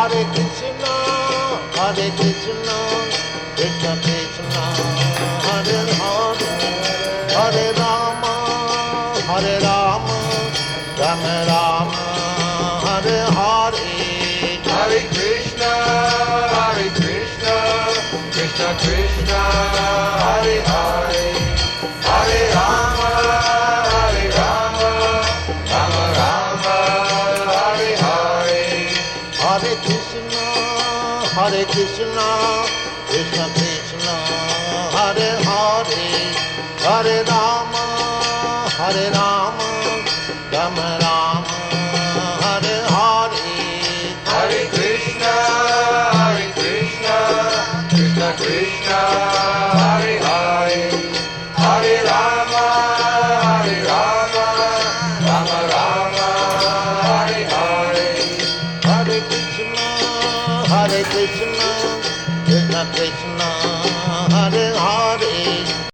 Hare Krishna, Krishna Krishna, Hare Hare, Hare Rama, Rama Rama, Hare Hare. Hare Krishna, Krishna Krishna, Hare Hare, Hare Rama, Rama Rama, Hare Hare. Hare Krishna, Krishna Krishna, Hare Hare, Hare Rama, Rama Rama, Hare Hare. Hare Krishna, Krishna Krishna, Hare Hare, Hare Rama, Rama Rama, Hare Hare. Hare Krishna, Krishna Krishna,